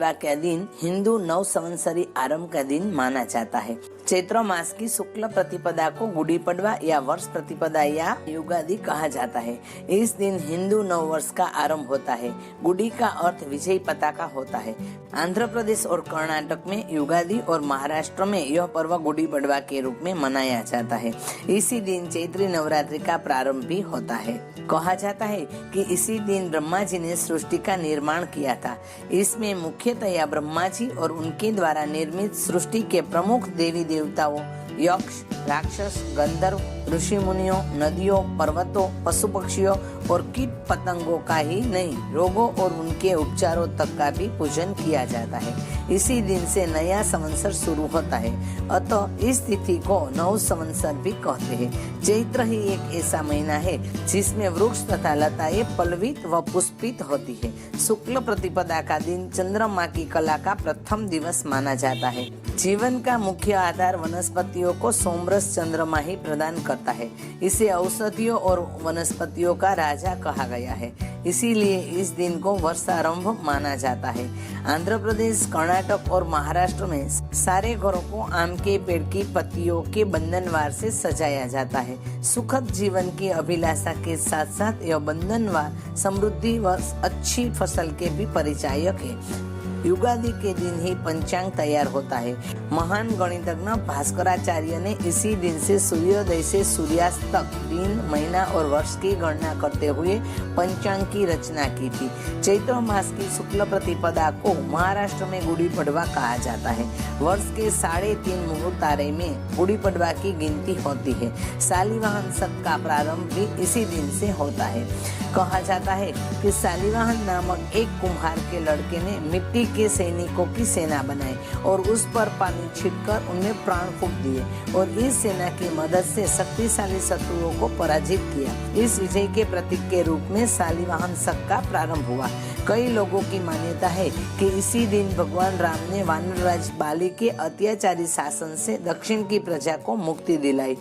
का दिन हिंदू नव संवत्सरी आरंभ का दिन माना जाता है। चैत्र मास की शुक्ल प्रतिपदा को गुड़ी पड़वा या वर्ष प्रतिपदा या युगादि कहा जाता है। इस दिन हिंदू नव वर्ष का आरंभ होता है। गुड़ी का अर्थ विजय पताका होता है। आंध्र प्रदेश और कर्नाटक में युगादि और महाराष्ट्र में यह पर्व गुड़ी पड़वा के रूप में मनाया जाता है। इसी दिन चैत्री नवरात्रि का प्रारंभ भी होता है। कहा जाता है कि इसी दिन ब्रह्मा जी ने सृष्टि का निर्माण किया था। इसमें मुख्यतया ब्रह्मा जी और उनके द्वारा निर्मित सृष्टि के प्रमुख देवी देवताओं यक्ष, राक्षस, गंधर्व, ऋषि मुनियों, नदियों, पर्वतों, पशु पक्षियों और कीट पतंगों का ही नहीं, रोगों और उनके उपचारों तक का भी पूजन किया जाता है। इसी दिन से नया संवत्सर शुरू होता है। अतः इस तिथि को नव संवत्सर भी कहते हैं। चैत्र ही एक ऐसा महीना है जिसमें वृक्ष तथा लताएं पल्लवित व पुष्पित होती है। शुक्ल प्रतिपदा का दिन चंद्रमा की कला का प्रथम दिवस माना जाता है। जीवन का मुख्य आधार वनस्पतियों को सोमरस चंद्रमा ही प्रदान करता है। इसे औषधियों और वनस्पतियों का राजा कहा गया है। इसीलिए इस दिन को वर्षारंभ माना जाता है। आंध्र प्रदेश, कर्नाटक और महाराष्ट्र में सारे घरों को आम के पेड़ की पत्तियों के बंधनवार से सजाया जाता है। सुखद जीवन की अभिलाषा के साथ साथ यह बंधनवार समृद्धि व अच्छी फसल के भी परिचायक है। युगादि के दिन ही पंचांग तैयार होता है। महान गणितज्ञ भास्कराचार्य ने इसी दिन से सूर्योदय से सूर्यास्त तक दिन, महीना और वर्ष की गणना करते हुए पंचांग की रचना की थी। चैत्र मास की शुक्ल प्रतिपदा को महाराष्ट्र में गुड़ी पड़वा कहा जाता है। वर्ष के 3.5 मुहूर्तारे में गुड़ी पड़वा की गिनती होती है। शालिवाहन शक का प्रारंभ भी इसी दिन से होता है। कहा जाता है कि शालिवाहन नामक एक कुम्हार के लड़के ने मिट्टी के सैनिकों की सेना बनाई और उस पर पानी छिड़कर उन्हें प्राण फूंक दिए और इस सेना की मदद से शक्तिशाली शत्रुओं को पराजित किया। इस विजय के प्रतीक के रूप में शालिवाहन शक का प्रारंभ हुआ। कई लोगों की मान्यता है कि इसी दिन भगवान राम ने वानरराज बाली के अत्याचारी शासन से दक्षिण की प्रजा को मुक्ति दिलाई।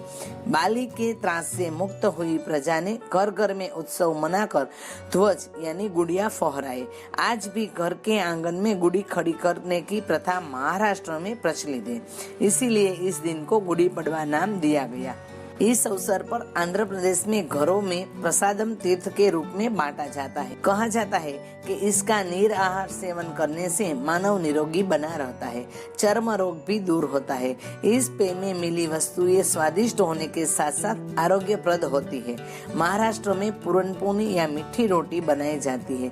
बाली के त्रास से मुक्त हुई प्रजा ने घर घर में उत्सव मनाकर ध्वज यानी गुड़िया फहराए। आज भी घर के आंगन में गुड़ी खड़ी करने की प्रथा महाराष्ट्र में प्रचलित है। इसीलिए इस दिन को गुड़ी पड़वा नाम दिया गया। इस अवसर पर आंध्र प्रदेश में घरों में प्रसादम तीर्थ के रूप में बांटा जाता है। कहा जाता है कि इसका निराहार सेवन करने से मानव निरोगी बना रहता है, चर्म रोग भी दूर होता है। इस पेय में मिली वस्तुएं स्वादिष्ट होने के साथ साथ आरोग्यप्रद होती है। महाराष्ट्र में पूरनपोली या मीठी रोटी बनाई जाती है।